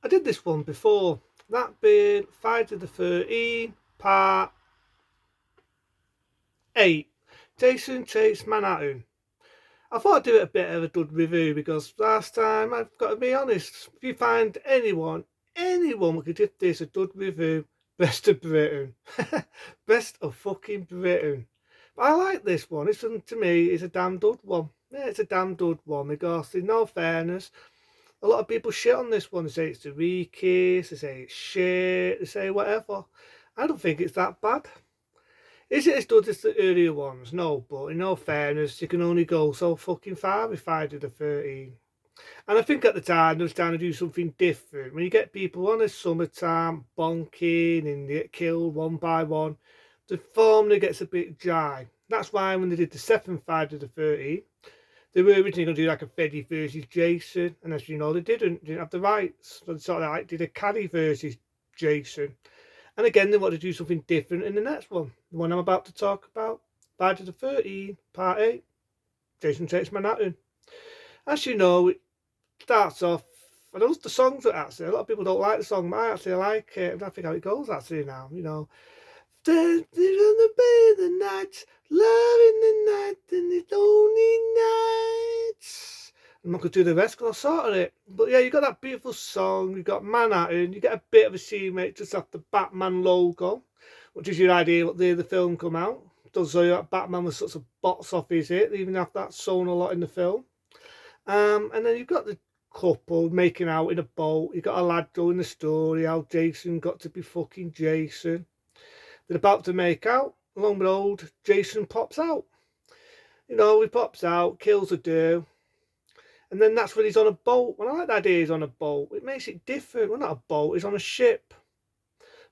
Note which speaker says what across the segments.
Speaker 1: I did this one before. That being Friday the 13th, part 8. Jason Takes Manhattan. I thought I'd do it a bit of a good review because last time, I've got to be honest, if you find anyone who could give this a good review, best of Britain. Best of fucking Britain. But I like this one. This one to me is a damn good one. Yeah, it's a damn good one because in all fairness, a lot of people shit on this one. They say it's the weakest, they say it's shit, they say whatever. I don't think it's that bad. Is it as good as the earlier ones? No, but in all fairness, you can only go so fucking far with Friday the 13th. And I think at the time they was trying to do something different. When you get people on a summertime bonking and they get killed one by one, the formula gets a bit dry. That's why when they did the seventh Friday the 13th, they were originally going to do like a Freddy versus Jason, and as you know, they didn't have the rights. So they sort of like did a Caddy versus Jason. And again, they want to do something different in the next one. The one I'm about to talk about, Friday the 13th, Part 8, Jason Takes Manhattan. As you know, it starts off, I love the songs actually. A lot of people don't like the song, but I actually like it. I think how it goes actually now, you know. There's on the bed the night, love in the night, and it's only nights. I'm not going to do the rest because I sorted it. But yeah, you got that beautiful song, you got Manhattan, you get a bit of a scene, mate, just off the Batman logo, which is your idea what day the film come out. Does show you that Batman was such a box office hit, they even have that shown a lot in the film. And then you've got the couple making out in a boat, you've got a lad doing the story, how Jason got to be fucking Jason. They're about to make out. Along the road, Jason pops out. You know, he pops out, kills a dude, and then that's when he's on a boat. When I like the idea he's on a boat, it makes it different. Well, not a boat, he's on a ship.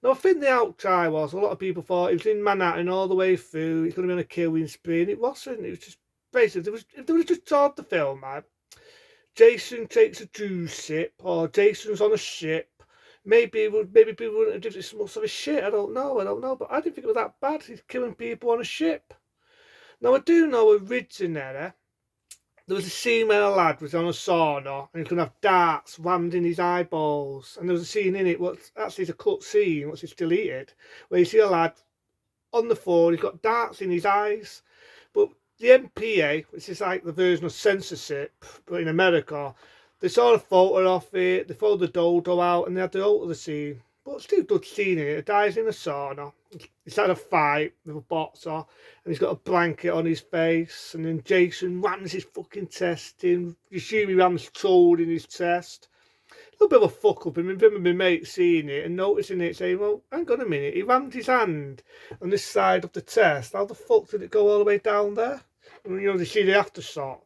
Speaker 1: Now, I think the outcry was a lot of people thought he was in Manhattan all the way through. He's going to be on a killing spree, and it wasn't. It was just basically, if there was just told the film, man, Jason takes a cruise ship, or Jason's on a ship. Maybe people wouldn't have given it so much of a shit. I don't know. But I didn't think it was that bad. He's killing people on a ship. Now, I do know originally there was a scene where a lad was on a sauna and he could have darts rammed in his eyeballs. And there was a scene in it, what actually is a cut scene, which is deleted, where you see a lad on the floor, he's got darts in his eyes. But the MPA, which is like the version of censorship, but in America, they saw a photo of it, they throw the dodo out, and they had the out of the scene. But still good scene in it. A guy's in a sauna. He's had a fight with a boxer, and he's got a blanket on his face. And then Jason rams his fucking chest in. You assume he rams cold in his chest. A little bit of a fuck up. I remember my mate seeing it and noticing it, saying, "Well, hang on a minute. He rammed his hand on this side of the chest. How the fuck did it go all the way down there?" And, you know, they see the aftershot.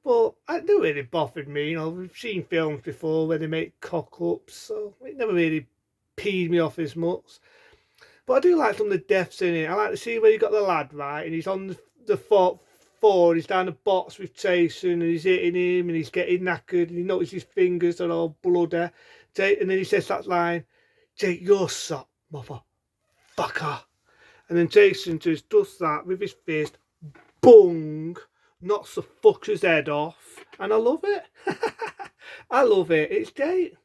Speaker 1: Well, it never really bothered me. You know, we've seen films before where they make cock-ups, so it never really peed me off as much. But I do like some of the deaths in it. I like to see where you got the lad, right, and he's on the floor, he's down the box with Jason, and he's hitting him, and he's getting knackered, and you notice his fingers are all bloody. And then he says that line, "Take your shot, motherfucker." And then Jason just does that with his fist, bung, knocks the fucker's head off, and I love it. I love it. It's great.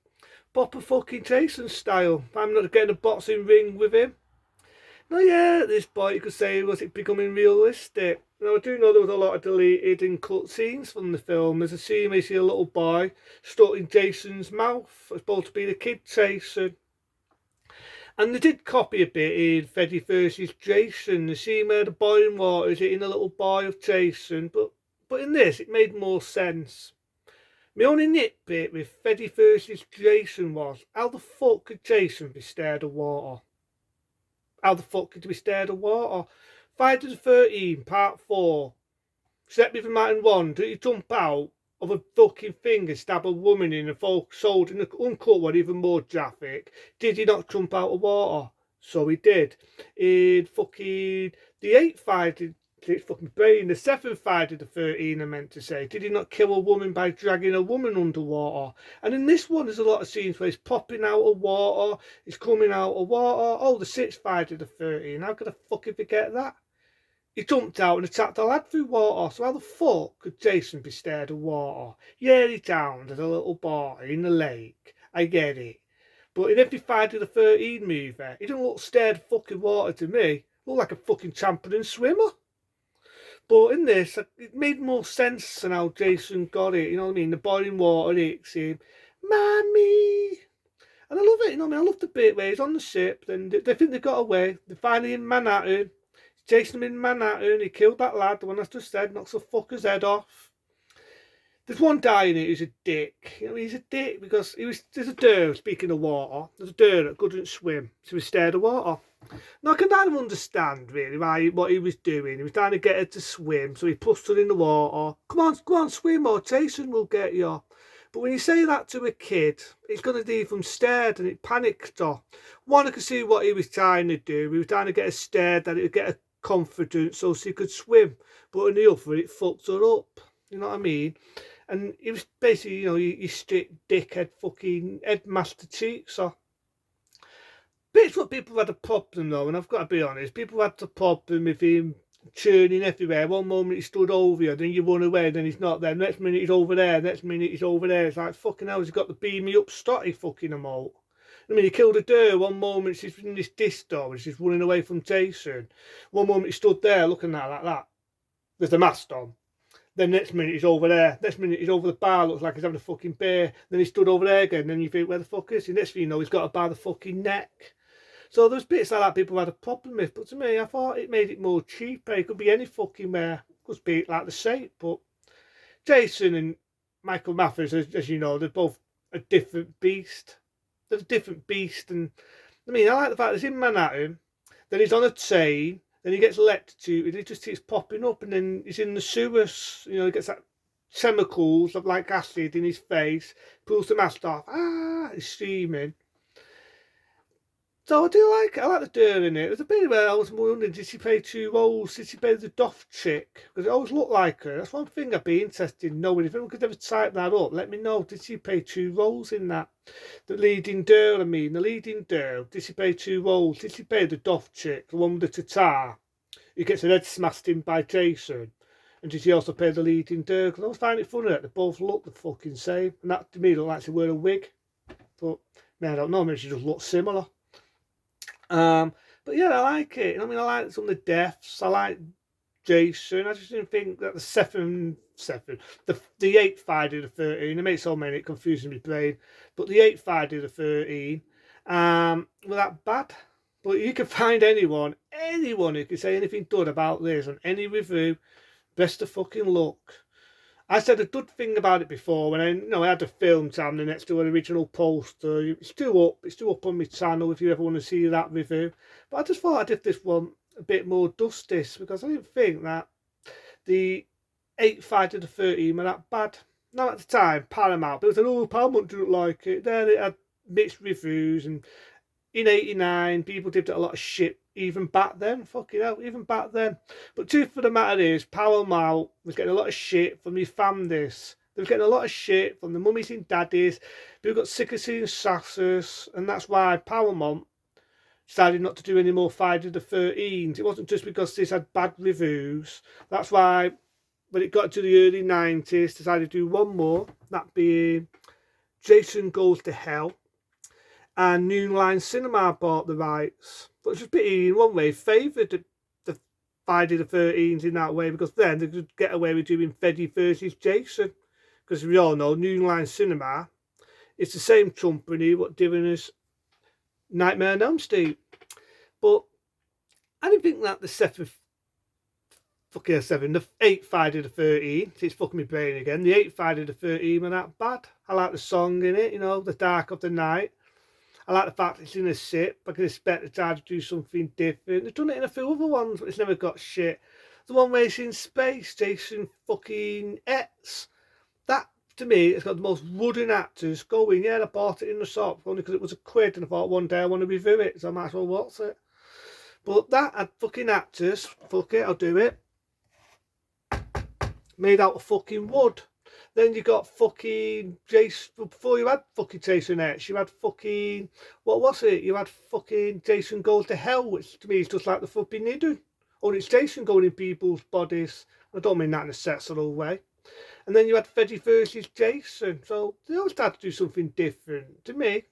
Speaker 1: Proper fucking Jason style. I'm not getting a boxing ring with him. No, yeah, at this point you could say, was it becoming realistic? Now, I do know there was a lot of deleted and cut scenes from the film. There's a scene where you see a little boy stuck in Jason's mouth. It's supposed to be the kid Jason. And they did copy a bit in Freddy versus Jason. The scene where the boiling water is hitting a little boy of Jason. But in this, it made more sense. My only nitpick with Freddy versus Jason was, how the fuck could Jason be scared of water? How the fuck could he be scared of water? Friday the 13th, part 4. Set me from Mountain 1. Do you jump out of a fucking thing and stab a woman in the folk shoulder in the uncut one, even more graphic? Did he not jump out of water? So he did. In fucking the 8th Friday, it's fucking brain. The 7th Friday the 13th, I meant to say. Did he not kill a woman by dragging a woman underwater? And in this one, there's a lot of scenes where he's popping out of water, he's coming out of water. Oh, the 6th Friday the 13th. How could I fucking forget that? He jumped out and attacked a lad through water, so how the fuck could Jason be scared of water? Yeah, he drowned as a little boy in the lake, I get it. But in every Friday the 13th movie, he don't look scared of fucking water to me. He looked like a fucking champion swimmer. But in this, it made more sense than how Jason got it. You know what I mean? The boiling water hits him. Mommy! And I love it, you know what I mean? I love the bit where he's on the ship, then they think they got away. They're finally in Manhattan. Chasing him in Manhattan. He killed that lad, the one I just said, knocks the fucker's head off. There's one guy in it who's a dick. You know, he's a dick because there's a dare, speaking of water, there's a dare that couldn't swim, so he was scared of water. Now I can kind of understand really what he was doing. He was trying to get her to swim, so he pushed her in the water. Come on, swim or Jason will get you. But when you say that to a kid, it's going to leave them scared and it panicked her. One, I could see what he was trying to do. He was trying to get her scared that it would get her confidence so she could swim. But in the other, it fucked her up. You know what I mean? And he was basically, you know, you strict dickhead fucking headmaster cheat, so. But it's what people had a problem though, and I've got to be honest, people had the problem with him churning everywhere. One moment he stood over you, then you run away, then he's not there. Next minute he's over there, next minute he's over there. It's like, fucking hell, he's got the beam me up stotty fucking them all. I mean, he killed a deer. One moment she's in this disco and she's running away from Jason. One moment he stood there looking at her like that. There's the mask on. Then next minute he's over there. Next minute he's over the bar, looks like he's having a fucking beer. Then he stood over there again. Then you think, where the fuck is he? Next thing you know, he's got her by the fucking neck. So there's bits like that people had a problem with. But to me, I thought it made it more cheaper. It could be any fucking where. It could be like the shape. But Jason and Michael Mathers, as you know, they're both a different beast. They're a different beast. And I mean, I like the fact that he's in Manhattan. Then he's on a train. Then he gets electrocuted, he just keeps popping up, and then he's in the sewers, you know, he gets that chemicals of like acid in his face, pulls the mask off, he's screaming. So I do like it, I like the dirt in it. There's a bit where I was wondering, did she play two roles? Did she play the doff chick? Because it always looked like her. That's one thing I'd be interested in knowing. If anyone could ever type that up, let me know. Did she play two roles in that? The leading girl, did she play two roles? Did she play the doff chick, the one with the guitar, who gets her head smashed in by Jason? And did she also play the leading girl? Because I always find it funny that they both look the fucking same. And that to me looked like she wore a wig. But, man, I don't know, maybe she just looked similar. But yeah, I like it. I mean, I like some of the deaths. I like Jason. I just didn't think that the 8th Friday the 13th, it makes so many, it confuses my brain. But the 8th Friday the 13th, were that bad? But you can find anyone who can say anything good about this on any review. Best of fucking luck. I said a good thing about it before when I had the film channel next to an original poster. It's still up on my channel if you ever want to see that review. But I just thought I'd give this one a bit more justice because I didn't think that the 8th Friday the 13th were that bad. Now at the time, Paramount, people said, oh, Paramount didn't like it. Then it had mixed reviews, and in '89, people did a lot of shit even back then. Fucking hell, even back then. But truth of the matter is, Paramount was getting a lot of shit from his families. They were getting a lot of shit from the mummies and daddies. People got sick of seeing sassers, and that's why Paramount decided not to do any more Friday the 13th. It wasn't just because this had bad reviews. That's why when it got to the early 90s, decided to do one more, that being Jason Goes to Hell. And New Line Cinema bought the rights. But it's just pity in one way, favoured the Friday the 13th in that way, because then they could get away with doing Freddy versus Jason. Because we all know New Line Cinema is the same company what doing us Nightmare on Elm Street. But I didn't think that the 8th Friday the 13th, it's fucking my brain again, the 8th Friday the 13th were that bad. I like the song in it, you know, The Dark of the Night. I like the fact it's in a ship. I can expect to try to do something different. They've done it in a few other ones, but it's never got shit. The one where it's in space, Jason fucking X. That, to me, it's got the most wooden actors going. Yeah, I bought it in the shop only because it was £1, and I thought one day I want to review it, so I might as well watch it. But that had fucking actors. Fuck it, I'll do it. Made out of fucking wood. Then you got fucking Jason, before you had fucking Jason X, you had fucking, what was it? You had fucking Jason Goes to Hell, which to me is just like the fucking Nidu. Only it's Jason going in people's bodies. I don't mean that in a sexual way. And then you had Freddy versus Jason, so they always tried to do something different. To me,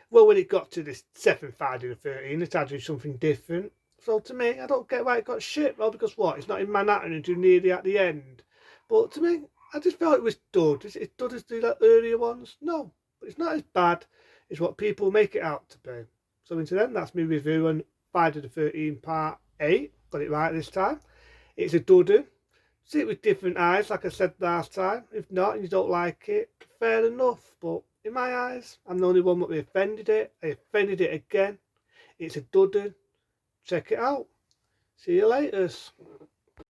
Speaker 1: well, when it got to this seventh Friday the 13th, they tried to do something different. So to me, I don't get why it got shit. Well, because what? It's not in Manhattan until nearly at the end. But to me, I just felt it was dud. Is it as dud as the earlier ones? No, but it's not as bad as what people make it out to be. So into then, that's my review on Friday the 13th Part 8. Got it right this time. It's a dudder. See it with different eyes, like I said last time. If not, and you don't like it, fair enough. But in my eyes, I'm the only one that offended it. I offended it again. It's a dudder. Check it out. See you later.